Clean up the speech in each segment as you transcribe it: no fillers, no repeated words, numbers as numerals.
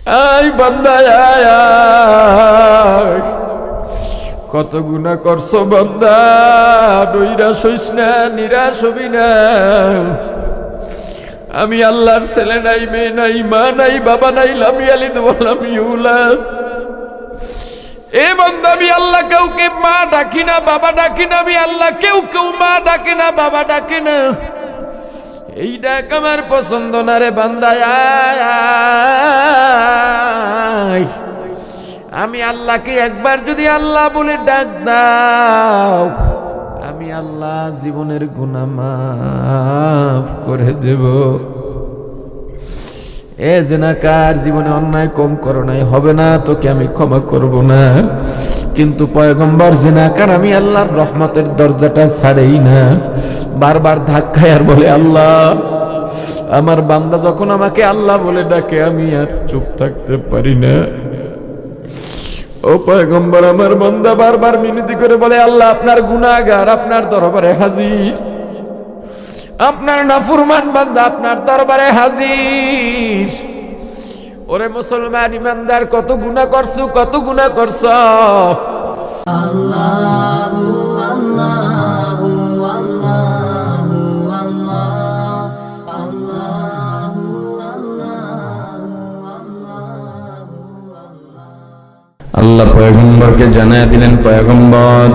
আয় বান্দা আয়, কত গুনাহ করছো বান্দা, নৈরাশ হইস না, নিরাশ হবি না। আমি আল্লাহর ছেলে নাই, মেয়ে নাই, মা নাই, বাবা নাই, লাম ইয়ালিদ ওয়া লাম ইউলাদ। এ বান্দা, আমি আল্লাহ কাউকে মা ডাকি না, বাবা ডাকি না। আমি আল্লাহ কেউ মা ডাকে না, বাবা ডাকে না। এই ডাক আমার পছন্দ না রে বান্দা। আমি আল্লাহকে একবার যদি আল্লাহ বলে ডাক দাও, আমি আল্লাহ জীবনের গুনাহ মাফ করে দেব। এ জিনাকার, জীবনে অন্যায় কম করো নাই, হবে না, তোকে আমি ক্ষমা করব না। কিন্তু পয়গম্বর জিনাকার আমি আল্লাহর রহমতের দরজাটা ছাড়েই না, বারবার ধাক্কায় আর বলে, আল্লাহ আমার বান্দা যখন আমাকে আল্লাহ বলে ডাকে আমি আর চুপ থাকতে পারি না। ও পয়গম্বর, আমার বান্দা বারবার মিনতি করে বলে, আল্লাহ আপনার গুনাহগার আপনার দরবারে হাজির, আপনার নাফরমান বান্দা আপনার দরবারে হাজির। ওরে মুসলমান ইমানদার, কত গুনাহ করছো, কত গুনাহ করছো। আল্লাহু আল্লাহু আল্লাহু আল্লাহু আল্লাহ পয়গম্বরকে জানায় দিলেন, পয়গম্বর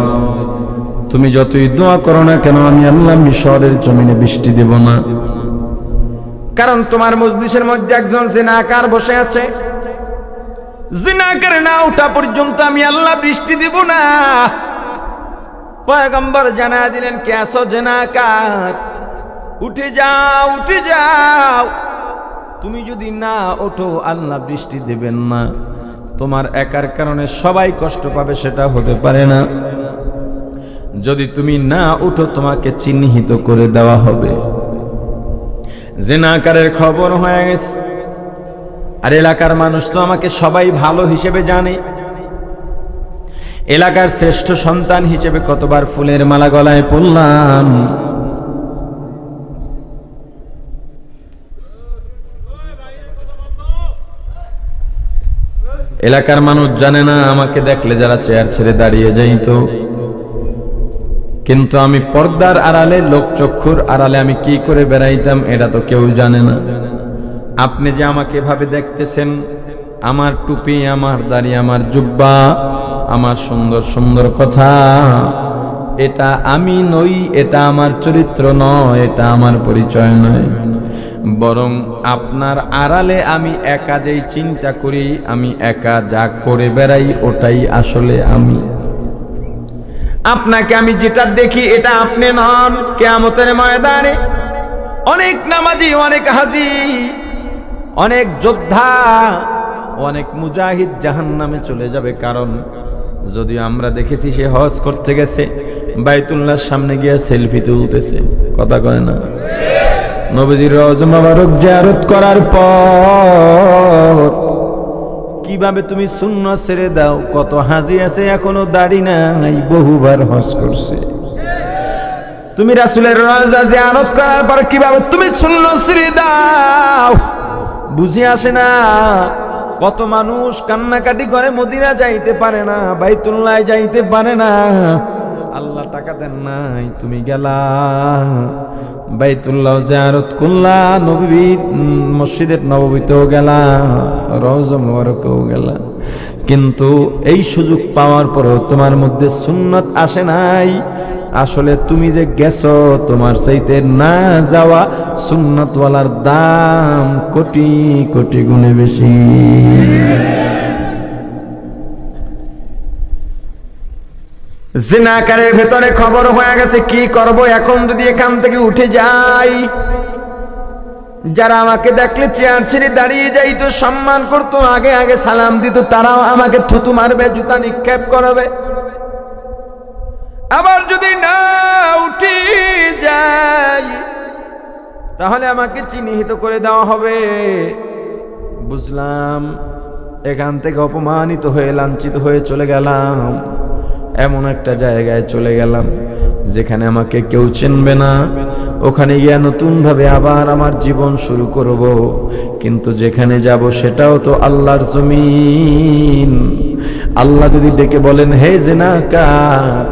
তুমি যতই দোয়া করো না কেন, আমি আল্লাহ মিশরের জমিনে বৃষ্টি দেব না। কারণ তোমার মজলিসের মধ্যে একজন জিনাকার বসে আছে, জিনাকার না ওঠা পর্যন্ত আমি আল্লাহ বৃষ্টি দেব না। পয়গম্বর জানায় দিলেন, কে আছো জিনাকার, উঠে যাও, উঠে যাও। তুমি যদি না ওঠো আল্লাহ বৃষ্টি দেবেন না। তোমার একার কারণে সবাই কষ্ট পাবে, সেটা হতে পারে না। যদি তুমি না উঠো তোমাকে চিহ্নিত করে দেওয়া হবে। জিনাকারের খবর হয়ে গেছে, আর এলাকার মানুষ তো আমাকে সবাই ভালো হিসেবে জানে। এলাকার শ্রেষ্ঠ সন্তান হিসেবে কতবার ফুলের মালা গলায় পরলাম। এলাকার মানুষ জানে না আমাকে দেখলে যারা চেয়ার ছেড়ে দাঁড়িয়ে যাইতো, কিন্তু আমি পর্দার আড়ালে, লোকচক্ষুর আড়ালে আমি কি করে বেড়াইতাম এটা তো কেউ জানে না। আপনি যে আমাকে এভাবে দেখতেছেন, আমার টুপি, আমার দাড়ি, আমার জুব্বা, আমার সুন্দর সুন্দর কথা, এটা আমি নই, এটা আমার চরিত্র নয়, এটা আমার পরিচয় নয়। বরং আপনার আড়ালে আমি একা যেই চিন্তা করি, আমি একা যা করে বেড়াই, ওটাই আসলে আমি। আপনাকে আমি যেটা দেখি এটা আপনি নন। কিয়ামতের ময়দানে অনেক নামাজি, অনেক হাজী, অনেক যোদ্ধা, অনেক মুজাহিদ জাহান্নামে চলে যাবে। কারণ যদি আমরা দেখেছি সে হজ করতে গেছে, বাইতুল্লাহর সামনে গিয়ে সেলফি তুলতেছে, কথা কয় না? নবীজির রওজা মোবারক জিয়ারত করার পর কিভাবে তুমি সুন্নাত ছেড়ে দাও? কত হাজী আছে এখনো দাড়ি নাই, বহুবার হজ করছে। তুমি রাসূলের রওজা জিয়ারত করার পর কিভাবে তুমি সুন্নাত ছেড়ে দাও? বুঝে আসে না। কত মানুষ কান্নাকাটি করে মদিনা যাইতে পারে না, বাইতুল্লাহ যাইতে পারে না। আল্লাহ টাকা দেন নাই, তুমি গেলা বাইতুল্লাহ জিয়ারত করলা, নববীর মসজিদের নববীতেও গেলা, রওজা মুবারকেও গেলা, কিন্তু এই সুযোগ পাওয়ার পরেও তোমার মধ্যে সুন্নাত আসে নাই। আসলে তুমি যে গেছো, তোমার চাইতে না যাওয়া সুন্নাতওয়ালার দাম কোটি কোটি গুণে বেশি। জিনাকারের ভেতরে খবর হয়ে গেছে, কি করব এখন যদি এখান থেকে উঠে যাই? যারা আমাকে দেখলে চেয়ার ছেড়ে দাঁড়িয়ে যাইতো, সম্মান করতো, আগে আগে সালাম দিত, তারাও আমাকে থুতু মারবে, জুতা নিক্ষেপ করবে। আবার যদি না উঠে যাই তাহলে আমাকে চিহ্নিত করে দেওয়া হবে। বুঝলাম, এখান থেকে অপমানিত হয়ে, লাঞ্ছিত হয়ে চলে গেলাম, এমন একটা জায়গায় চলে গেলাম যেখানে আমাকে কেউ চিনবে না, ওখানে গিয়া নতুন ভাবে আবার আমার জীবন শুরু করব। কিন্তু যেখানে যাব সেটাও তো আল্লাহর জমিন। আল্লাহ যদি ডেকে বলেন, হে জিনাকার,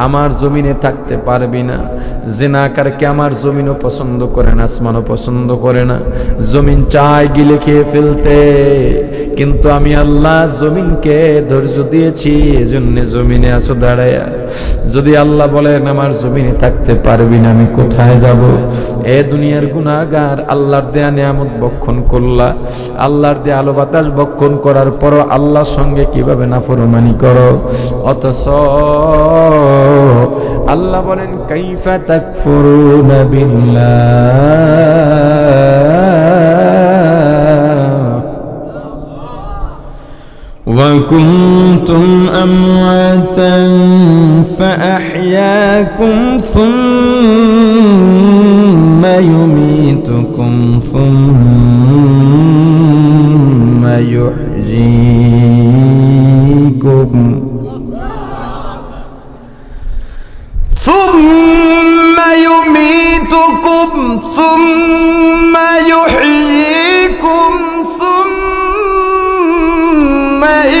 আমার জমিনে থাকতে পারবি না। জিনাকারকে আমার জমিনও পছন্দ করে না, আসমানও পছন্দ করে না। জমিন চায় গিলে খেয়ে ফেলতে, কিন্তু আমি আল্লাহ জমিনকে ধৈর্য দিয়েছি, এজন্য জমিনে আছো দাঁড়ায়া। যদি আল্লাহ বলেন আমার জমিনে থাকতে পারবি না, আমি কোথায় যাব? এ দুনিয়ার গুনাহগার, আল্লাহর দেয়া নিয়ামত ভক্ষণ করলা, আল্লাহর দেয়া আলো বাতাস ভক্ষণ করার পরও আল্লাহর সঙ্গে কিভাবে নাফরমানি করো? অথচ আল্লাহ বলেন, কাইফা তাকফুরুনা বিল্লাহ ওয়া কুনতুম আমওয়াতান ফাআহইয়াকুম সুম্মা ইউমীতুকুম সুম্মা ইউহয়ীকুম ثم يميتكم ثم يحييكم ثم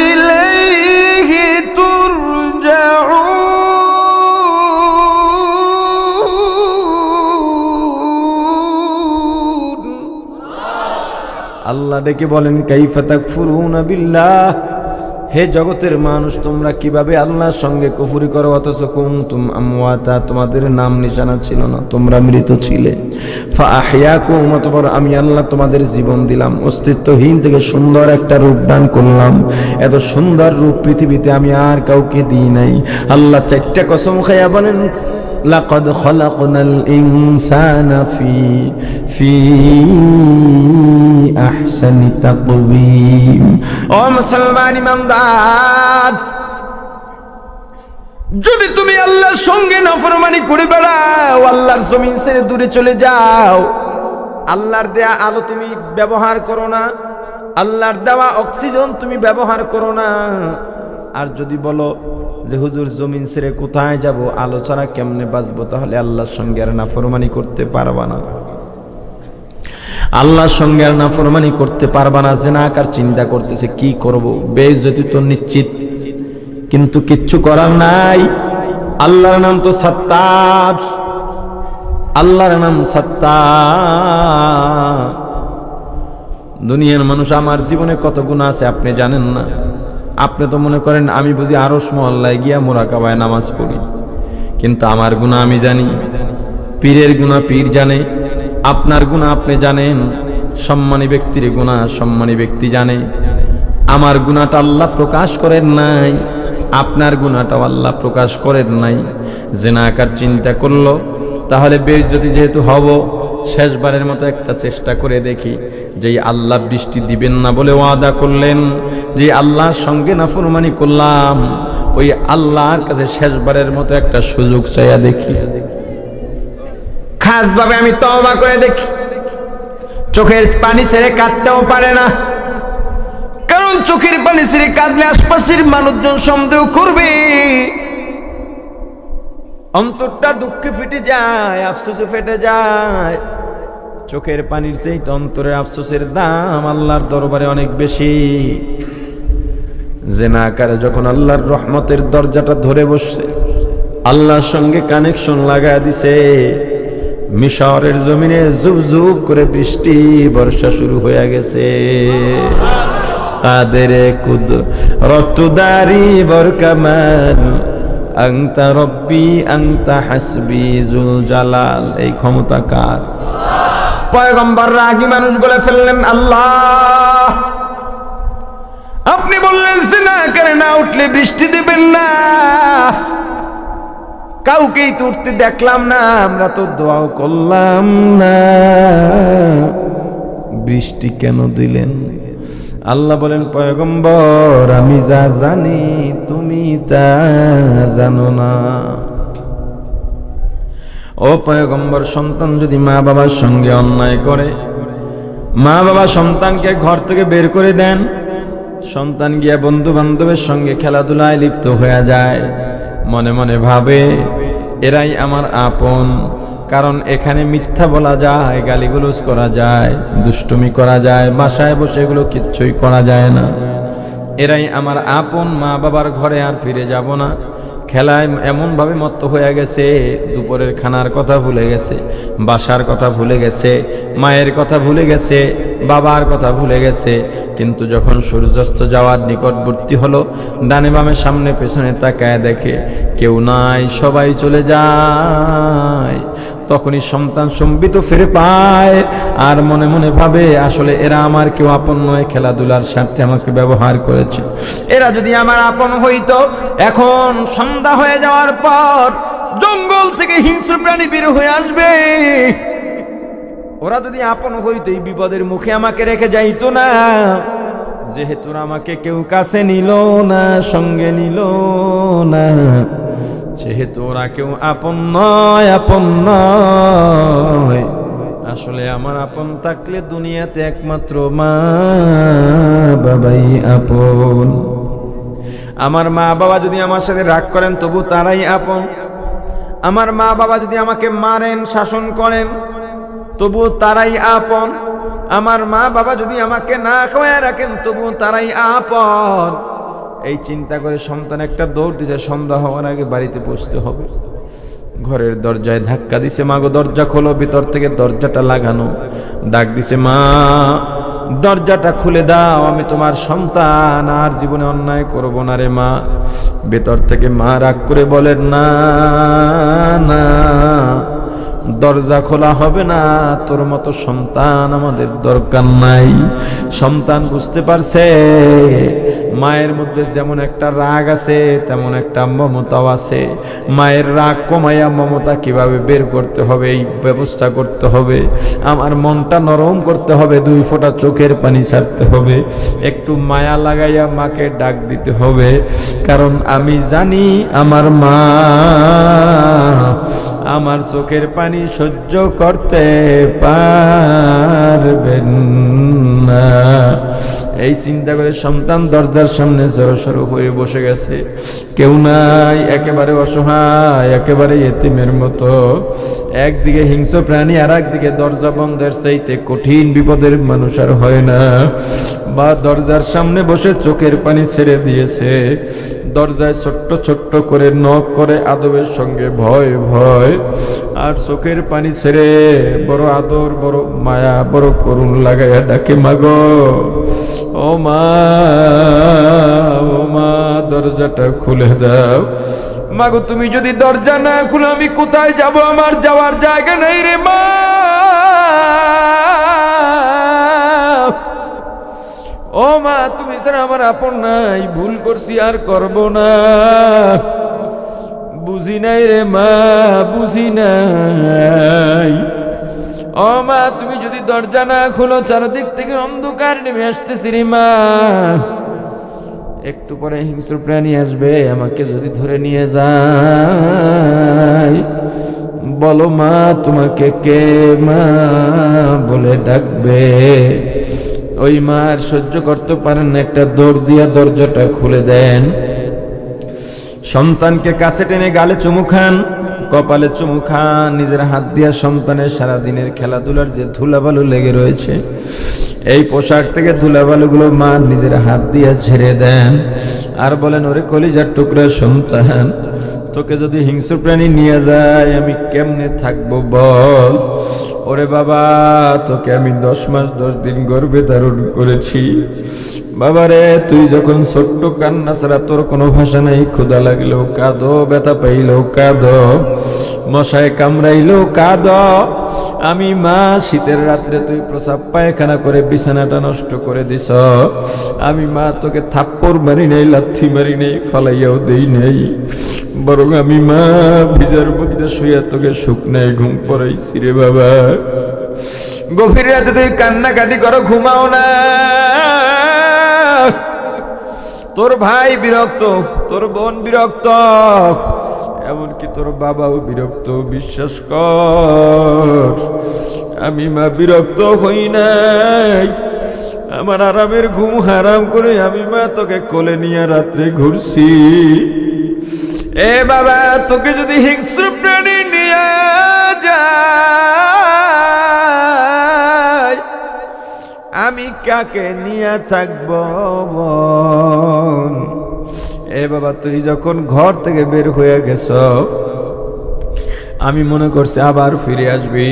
إليه ترجعون আল্লাহ ডেকে বলেন, কাইফা তাকফুরুনা বিল্লাহ, হে জগতের মানুষ, তোমরা কিভাবে আল্লাহর সঙ্গে কুফরি করো? অথচ কুনতুম আমওয়াতা, তোমাদের নাম নিশানা ছিল না, তোমরা মৃত ছিলে। ফাআহইয়াকুম, অতঃপর আমি আল্লাহ তোমাদের জীবন দিলাম, অস্তিত্বহীন থেকে সুন্দর একটা রূপ দান করলাম। এত সুন্দর রূপ পৃথিবীতে আমি আর কাউকে দিই নাই। আল্লাহ চারটা কসম খাইয়া বলেন, লাকাদ খলাকনাল ইনসানা ফি আহসানি তাকওয়িম। ও মুসলমান ইমানদার, যদি তুমি আল্লাহর সঙ্গে নাফরমানি করে বেড়াও, আল্লাহর জমিন ছেড়ে দূরে চলে যাও, আল্লাহর দেয়া আলো তুমি ব্যবহার করো না, আল্লাহর দেওয়া অক্সিজেন তুমি ব্যবহার করো না, আর যদি বলো যে হুজুর জমিন ছেড়ে কোথায় যাব, আলো ছাড়া কেমনে বাঁচবো, তাহলে আল্লাহর সঙ্গে আর নাফরমানি করতে পারবা না। আল্লাহর সঙ্গে আর নাফরমানি করতে পারবা না। জিনাকার চিন্তা করতেছে কি করব, বেইজ্জতি তো নিশ্চিত, কিন্তু কিচ্ছু করার নাই। আল্লাহর নাম তো সাত্তার, আল্লাহর নাম সাত্তার। দুনিয়ার মানুষ, আমার জীবনে কত গুনাহ আছে আপনি জানেন না। আপনি তো মনে করেন আমি বুঝি আরশ মহল্লায় গিয়া মুরাকাবায় নামাজ পড়ি, কিন্তু আমার গুনাহ আমি জানি, পীরের গুনাহ পীর জানে, আপনার গুনাহ আপনি জানেন, সম্মানী ব্যক্তির গুনাহ সম্মানী ব্যক্তি জানে। আমার গুনাহটা আল্লাহ প্রকাশ করেন নাই, আপনার গুনাহটাও আল্লাহ প্রকাশ করেন নাই। জিনাকার চিন্তা করলো, তাহলে বেইজ্জতি যেহেতু হব, শেষবারের মতো একটা চেষ্টা করে দেখি। যেই আল্লাহ বৃষ্টি দিবেন না বলে ওয়াদা করলেন, যে আল্লাহর সঙ্গে নাফরমানি করলাম, ওই আল্লাহর কাছে শেষবারের মতো একটা সুযোগ চাইয়া দেখি। খাসভাবে আমি তওবা করে দেখি। চোখের পানি ছেড়ে কাঁদতেও পারে না, কারণ চোখের পানি ছেড়ে কাঁদলে আশপাশের মানুষজন সন্দেহ করবে, অন্তরটা দুঃখে ফেটে যায়, আফসোসে ফেটে যায়। চোখের পানির চেয়ে অন্তরের আফসোসের দাম আল্লাহর দরবারে অনেক বেশি। জিনাকার যখন আল্লাহর রহমতের দরজাটা ধরে বসছে, আল্লাহর সঙ্গে কানেকশন লাগায় দিছে, মিশরের জমিনে জুব জুব করে বৃষ্টি বর্ষা শুরু হয়ে গেছে। কাদেরে কুদরতুদারি বরকামান, আনতা রব্বি আনতা হাসবি জুল জালাল। এই ক্ষমতা কার? পয়গম্বর রাগী মানুষ বলে ফেললেন, আল্লাহ আপনি বললেন জিনাকার না উঠলে বৃষ্টি দিবেন না, কাউকেই তো উঠতে দেখলাম না, আমরা তো দোয়াও করলাম না, বৃষ্টি কেন দিলেন? আল্লাহ বলেন, পয়গম্বর আমি যা জানি তুমি তা জানো না। ও পয়গম্বর, সন্তান যদি মা বাবার সঙ্গে অন্যায় করে, মা বাবা সন্তানকে ঘর থেকে বের করে দেন, সন্তান গিয়া বন্ধু বান্ধবের সঙ্গে খেলাধুলায় লিপ্ত হয়ে যায়, মনে মনে ভাবে এরাই আমার আপন। কারণ এখানে মিথ্যা বলা যায়, গালিগুলোজ করা যায়, দুষ্টুমি করা যায়, বাসায় বসে এগুলো কিচ্ছুই করা যায় না। এরাই আমার আপন। মা বাবার ঘরে আর ফিরে যাব না। খেলায় এমনভাবে মত্ত হয়ে গেছে, দুপুরের খানার কথা ভুলে গেছে, বাসার কথা ভুলে গেছে, মায়ের কথা ভুলে গেছে, বাবার কথা ভুলে গেছে। কিন্তু যখন সূর্যাস্ত যাওয়ার নিকটবর্তী হলো, ডানে বামে সামনে পেছনে তাকায় দেখে কেউ নাই, সবাই চলে যায়। তখনই সন্তান সম্বিত ফিরে পায় আর মনে মনে ভাবে, আসলে এরা আমার কেউ আপন নয়, খেলাধুলার স্বার্থে আমাকে ব্যবহার করেছে। এরা যদি আমার আপন হইতো, এখন সন্ধ্যা হয়ে যাওয়ার পর জঙ্গল থেকে হিংস্র প্রাণী বের হয়ে আসবে। ওরা যদি আপন হইতো, এই বিপদের মুখে আমাকে রেখে যাইতো না। যেহেতু আমাকে কেউ কাছে নিল না, সঙ্গে নিল না, যেহেতু ওরা কেউ আপন নয়, আপন নয়। আসলে আমার আপন থাকলে দুনিয়াতে একমাত্র মা বাবাই আপন। আমার মা বাবা যদি আমার সাথে রাগ করেন, তবু তারাই আপন। আমার মা বাবা যদি আমাকে মারেন, শাসন করেন, তবু তারাই আপন। আমার মা বাবা যদি আমাকে না খাওয়ায় রাখেন, তবু তারাই আপন। এই চিন্তা করে সন্তান একটা দৌড় দিছে, সন্ধ্যা হওয়ার আগে বাড়িতে পৌঁছতে হবে। ঘরের দরজায় ধাক্কা দিছে, মা গো দরজা খোলো। ভিতর থেকে দরজাটা লাগানো। ডাক দিছে, মা দরজাটা খুলে দাও, আমি তোমার সন্তান, আর জীবনে অন্যায় করব না রে মা। ভেতর থেকে মা রাগ করে বলেন, না না, দরজা খোলা হবে না, তোর মতো সন্তান আমাদের দরকার নাই। সন্তান বুঝতে পারছে মায়ের মধ্যে যেমন একটা রাগ আছে, তেমন একটা মমতাও আছে। মায়ের রাগ কমাইয়া মমতা কিভাবে বের করতে হবে, এই ব্যবস্থা করতে হবে। আমার মনটা নরম করতে হবে, 2 ফোঁটা চোখের পানি ছাড়তে হবে, একটু মায়া লাগাইয়া মাকে ডাক দিতে হবে। কারণ আমি জানি আমার মা আমার চোখের পানি সহ্য করতে পারবেন না। এই চিন্তা করে সন্তান দরজার সামনে জড়সড় হয়ে বসে গেছে। কেউ নাই, একেবারে অসহায়, একেবারে এতিমের মতো। একদিকে হিংস্র প্রাণী, আর একদিকে দরজা বন্ধের চাইতে কঠিন বিপদের মানুষ আর হয় না। বা দরজার সামনে বসে চোখের পানি ছেড়ে দিয়েছে। দরজায় ছোট্ট ছোট্ট করে নখ করে আদবের সঙ্গে ভয় ভয়, আর চোখের পানি ছেড়ে বড় আদর, বড় মায়া, বড় করুণ লাগাইয়া ডাকে, মাগো ও মা, ও মা দরজাটা খুলে দাও। মাগো তুমি যদি দরজা না খুলে আমি কোথায় যাব? আমার যাওয়ার জায়গা নেই রে মা। ও মা তুমি ছাড়া আমার আপন নাই, ভুল করছি আর করব না। বুঝি নাই রে মা, বুঝি নাই। ও মা তুমি যদি দরজা না খুলো, চারদিক থেকে অন্ধকার নেমে আসতেছি রে মা। একটু পরে হিংস্র প্রাণী আসবে, আমাকে যদি ধরে নিয়ে যায়, বলো মা তোমাকে কে মা বলে ডাকবে। ওই মা আর সহ্য করতে পারেন না, একটা দৌড় দিয়া দরজাটা খুলে দেন। সন্তানকে কাছে টেনে গালে চুমু খান, কপালে চুমু খান, নিজের হাত দিয়া সন্তানের সারাদিনের খেলাধুলার যে ধুলাবালু লেগে রয়েছে, এই পোশাক থেকে ধুলাবালুগুলো মা নিজের হাত দিয়ে ঝেড়ে দেন। আর বলেন, ওরে কলিজার টুকরা সন্তান, তোকে যদি হিংস্র প্রাণী নিয়ে যায় আমি কেমনে থাকবো বল? ওরে বাবা, তোকে আমি 10 মাস 10 দিন গর্ভে ধারণ করেছি। বাবারে তুই যখন ছোট্ট, কান্না ছাড়া তোর কোনো ভাষা নাই। ক্ষুধা লাগলেও কাঁদো, ব্যথা পাইলেও কাঁদো, মশায় কামড়াইলেও কাঁদো। আমি মা, শীতের রাত্রে তুই প্রসাব পায়খানা করে বিছানাটা নষ্ট করে দিস। আমি মা তোকে থাপ্পড় মারি নাই, লাথি মারি নাই, ফালাইয়াও দেই নাই, বরং আমি মা ভিজার মধ্যে শুয়ে তোকে শুকনায় ঘুম পড়াইছি রে বাবা। গভীর রাতে তুই কান্নাকাটি করো, ঘুমাও না। তোর ভাই বিরক্ত, তোর বোন বিরক্ত, এমনকি তোর বাবাও বিরক্ত। বিশ্বাস কর, আমি মা বিরক্ত হই নাই। আমার আরামের ঘুম হারাম করে আমি মা তোকে কোলে নিয়ে রাত্রে ঘুরছি। এ বাবা, তোকে যদি হিংস্র প্রাণী নিয়ে যায়, আমি কাকে নিয়ে থাকবো বল? এ বাবা, তুই যখন ঘর থেকে বের হয়ে গেছ, আমি মনে করছি আবার ফিরে আসবি।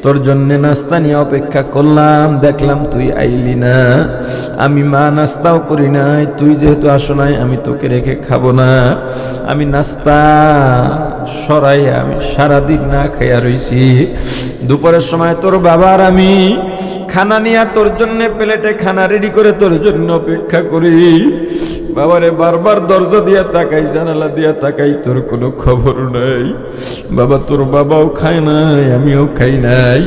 তোর জন্য নাস্তা নিয়ে অপেক্ষা করলাম, দেখলাম তুই আইলি না। আমি মা নাস্তাও করি নাই, তুই যেহেতু আসো নাই আমি তোকে রেখে খাবো না। আমি নাস্তা সরাইয়া আমি সারাদিন না খাইয়া রইছি। দুপুরের সময় তোর বাবার আমি খানা নিয়ে তোর জন্য প্লেটে খানা রেডি করে তোর জন্য অপেক্ষা করি। বাবারে বারবার দরজা দিয়া তাকাই, জানালা দিয়া তাকাই, তোর কোনো খবর নাই। বাবা, তোর বাবাও খায় নাই, আমিও খাই নাই।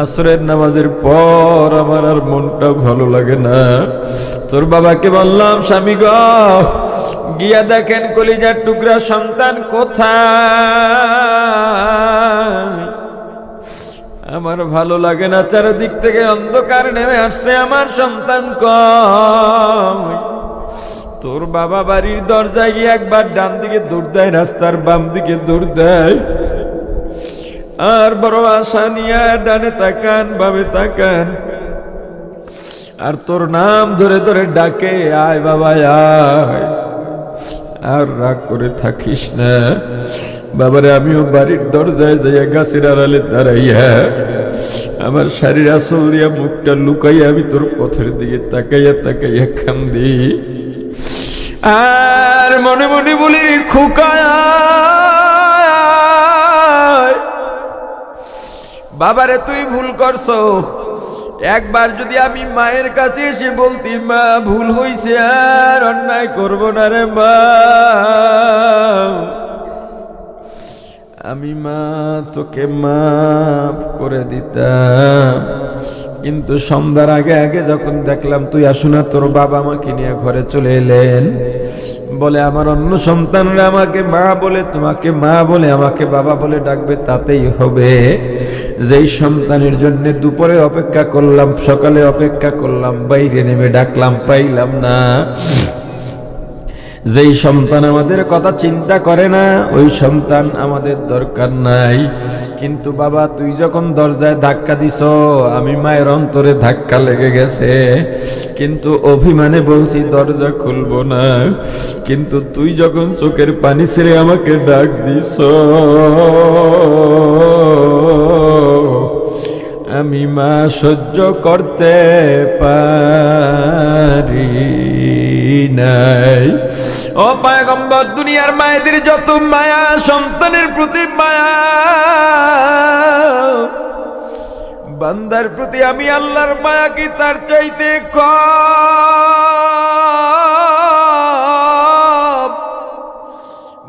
আসরের নামাজের পর আমার আর মনটা ভালো লাগে না। তোর বাবাকে বললাম, স্বামী গো, গিয়া দেখেন কলিজার টুকরা সন্তান কোথায়। আমার ভালো লাগে না, চারিদিক থেকে অন্ধকার নেমে আসছে, আমার সন্তান কই? তোর বাবা বাড়ির দরজায় গিয়ে একবার ডান দিকে দৌড় দেয়, রাস্তার বাম দিকে দৌড় দেয়, আর বড় আশা নিয়ে ডানে তাকান বামে তাকান, আর তোর নাম ধরে ধরে ডাকে, আয় বাবা আয়। আর রাগ করে থাকিস না বাবারে। আমিও বাড়ির দরজায় যাইয়া গাছের আড়ালে দাঁড়াইয়া আমার শাড়ির আঁচল দিয়া মুখটা লুকাইয়া আমি তোর পথের দিকে তাকাইয়া তাকাইয়া কান্দি, আর মনে মনে বলি, খোকায় বাবারে, তুই ভুল করছো। একবার যদি আমি মায়ের কাছে এসে বলতি, মা ভুল হইছে, আর অন্যায় করব না রে মা, আমি মা তোকে মাফ করে দিতাম। কিন্তু সন্ধ্যার আগে আগে যখন দেখলাম তুই আসু না, তোর বাবা আমাকে নিয়ে ঘরে চলে এলেন। বলে, আমার অন্য সন্তানরা আমাকে মা বলে, তোমাকে মা বলে, আমাকে বাবা বলে ডাকবে, তাতেই হবে। যেই সন্তানের জন্য দুপুরে অপেক্ষা করলাম, সকালে অপেক্ষা করলাম, বাইরে নেমে ডাকলাম, পাইলাম না। যেই সন্তান আমাদের কথা চিন্তা করে না, ওই সন্তান আমাদের দরকার নাই। কিন্তু বাবা, তুই যখন দরজায় ধাক্কা দিছ, আমি মায়ের অন্তরে ধাক্কা লেগে গেছে, কিন্তু অভিমানে বলছি দরজা খুলবো না। কিন্তু তুই যখন চোখের পানি ছেড়ে আমাকে ডাক দিছ, আমি মা সহ্য করতে পারি নাই। ও পয়গম্বর, দুনিয়ার মায়েদের যত মায়া, সন্তানের প্রতি মায়া, বান্দার প্রতি আমি আল্লাহর মায়া কি তার চাইতে কম?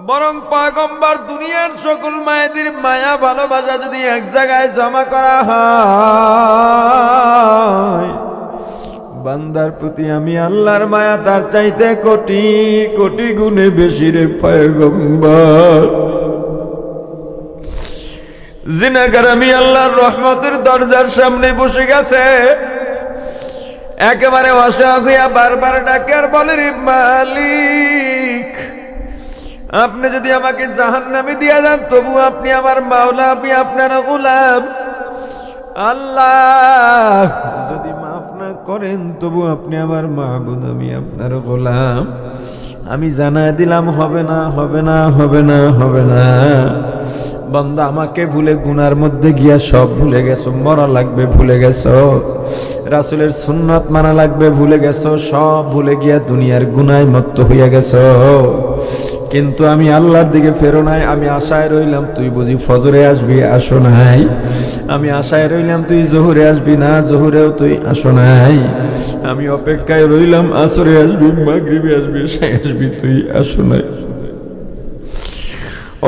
বরং পয়গম্বর দুনিয়ার সকল মায়েদের মায়া ভালোবাসা যদি এক জায়গায় জমা করা হয়, বান্দার প্রতি আমি আল্লাহর মায়া তার চাইতে কোটি কোটি গুণে বেশি রে পয়গম্বর। জিনাগার আমি আল্লাহর রহমতের দরজার সামনে বসে গেছে, একেবারে অসহায় হইয়া বারবার ডাকে আর বলে, রে মালিক, আপনি যদি আমাকে জাহান্নামে দিয়া যান, তবু আপনি আমার মাওলা, আমি আপনার গোলাম। আল্লাহ যদি মাফ না করেন, তবু আপনি আমার মাহবুদ, আমি আপনার গোলাম। আমি জানাই দিলাম, হবে না, হবে না, হবে না, হবে না। বান্দা, আমাকে ভুলে গুনার মধ্যে গিয়া সব ভুলে গেছো, মরা লাগবে ভুলে গেছো, রাসূলের সুন্নাত মানা লাগবে ভুলে গেছো, সব ভুলে গিয়া দুনিয়ার গুনায় মত্ত হইয়া গেছো। কিন্তু আমি আল্লাহর দিকে ফেরো নাই। আমি আশায় রইলাম তুই বুঝি ফজরে আসবি, আসো নাই। আমি আশায় রইলাম তুই জোহরে আসবি না, জোহরেও তুই আসো নাই। আমি অপেক্ষায় রইলাম আসরে আসবি, মাগরিবে আসবি, এশায় আসবি, তুই আসো নাই।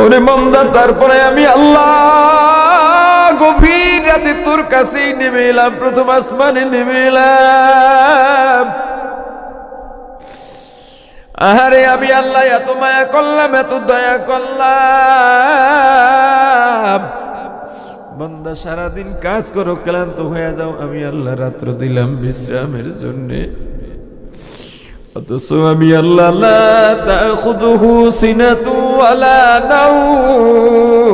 ওরে বান্দা, তারপরে আমি আল্লাহ গভীর রাতে তোর কাছেই নেমে এলাম, প্রথম আসমানে নেমে এলাম। আহারে আমি আল্লাহ এত মায়া করলাম, এত দয়া করলাম। বান্দা, সারাদিন কাজ করো, ক্লান্ত হয়ে যাও, আমি আল্লাহ রাত্র দিলাম বিশ্রামের জন্য। অথচ আমি আল্লাহ লা তাখুযুহু সিনাতু ওয়ালা নাওম,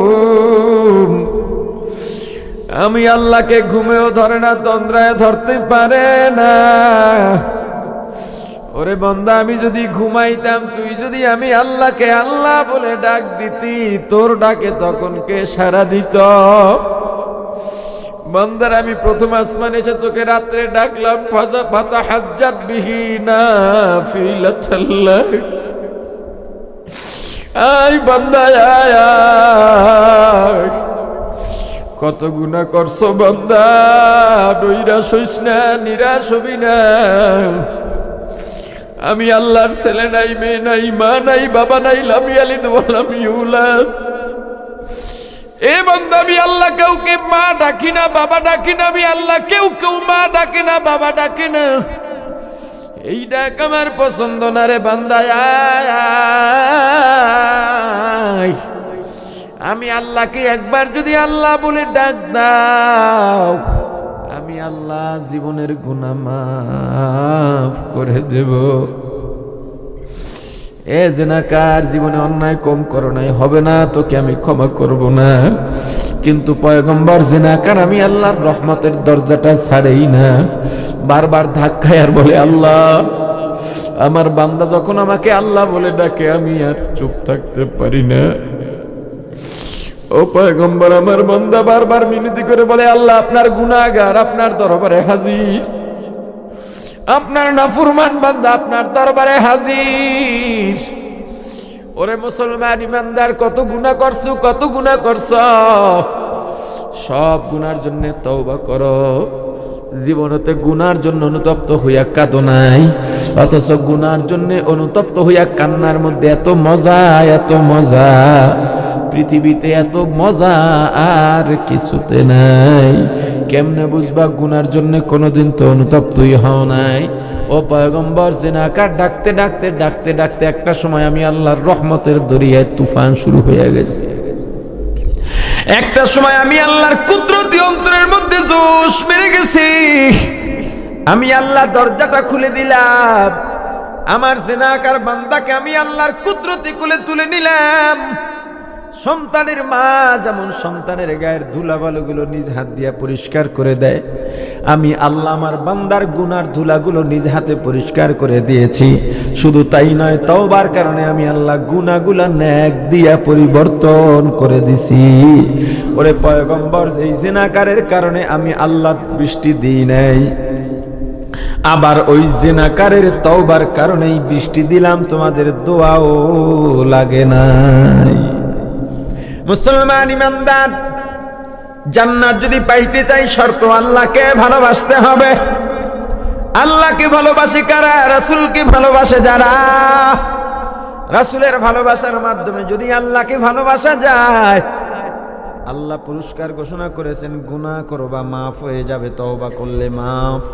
আমি আল্লাহকে ঘুমেও ধরে না, তন্দ্রায় ধরতে পারে না। ওরে বান্দা, আমি যদি ঘুমাইতাম, তুই যদি আমি আল্লাহকে আল্লাহ বলে ডাক দিতি, তোর ডাকে তখন কে সাড়া দিত? বান্দার আমি প্রথম আসমানে এসে তোকে রাত্রে ডাকলাম, ফাতাহাজ্জাত বিহি নাফিলাতাল লাক। আয় বান্দা আয় আয়, কত গুনাহ করছো বান্দা, নৈরাশ হইস না, নিরাশ হবি না। আমি আল্লাহর ছেলে নাই, মেয়ে নাই, মা নাই, বাবা নাই, লাম ইয়ালিদ ওয়া লাম ইউলাদ। এ বান্দা, আমি আল্লাহ কাউকে মা ডাকি না, বাবা ডাকি না, আমি আল্লাহ কেউ মা ডাকে না, বাবা ডাকে না। এই ডাক আমার পছন্দ না রে বান্দা। আমি আল্লাহকে একবার যদি আল্লাহ বলে ডাক দাও, আমি আল্লাহ জীবনের গুনাহ মাফ করে দেব। এ জিনাকার, জীবনে অন্যায় কম করো নাই, হবে না, তোকে আমি ক্ষমা করব না। কিন্তু পয়গম্বর জিনাকার আমি আল্লাহর রহমতের দরজাটা ছাড়েই না, বারবার ধাক্কায় আর বলে, আল্লাহ আমার বান্দা যখন আমাকে আল্লাহ বলে ডাকে, আমি আর চুপ থাকতে পারি না। ও পয়গম্বর, আমার বান্দা বারবার মিনতি করে বলে, আল্লাহ আপনার গুনাহগার আপনার দরবারে হাজির, আপনার নাফরমান বান্দা আপনার দরবারে হাজির। ওরে মুসলমান ইমানদার, কত গুনাহ করছো, কত গুনাহ করছো, সব গুনার জন্য তওবা করো। জীবনতে গুনার জন্য অনুতপ্ত হইয়া কাঁদো নাই, অথচ গুনার জন্য অনুতপ্ত হইয়া কান্নার মধ্যে এত মজা, এত মজা, পৃথিবীতে এত মজা আর কিছুতে নাই। কেমনে বুঝবা গুনার জন্য? কোনোদিন তো অনুতপ্তই হও নাই। ও পয়গম্বর, জিনাকার ডাকতে ডাকতে ডাকতে ডাকতে একটা সময় আমি আল্লাহর রহমতের দরিয়ায় তুফান শুরু হয়ে গেছে। একটা সময় আমি আল্লাহর কুদরতি অন্তরের মধ্যে জোশ মেরে গেছি। আমি আল্লাহ দরজাটা খুলে দিলাম, আমার জিনাকার বান্দাকে আমি আল্লাহর কুদরতি কোলে তুলে নিলাম। সন্তানের মা যেমন সন্তানের গায়ের ধুলাবালুগুলো নিজ হাত দিয়া পরিষ্কার করে দেয়, আমি আল্লাহ আমার বান্দার গুনার ধুলাগুলো নিজ হাতে পরিষ্কার করে দিয়েছি। শুধু তাই নয়, তওবার কারণে আমি আল্লাহ গুনাহগুলা নেক দিয়া পরিবর্তন করে দিছি। ওরে পয়গম্বর, এই জিনাকারের কারণে আমি আল্লাহ বৃষ্টি দিই নাই, আবার ওই জিনাকারের তওবার কারণেই বৃষ্টি দিলাম, তোমাদের দোয়াও লাগে নাই। মুসলমান ইমানদার, জান্নাত যদি পাইতে চাই, শর্ত আল্লাহকে ভালোবাসতে হবে। আল্লাহকে ভালোবাসে কারা? রাসূলকে ভালোবাসে যারা। রাসূলের ভালোবাসার মাধ্যমে যদি আল্লাহকে ভালোবাসা যায়, আল্লাহ পুরস্কার ঘোষণা করেছেন, গুনাহ করবা মাফ হয়ে যাবে, তওবা করলে মাফ।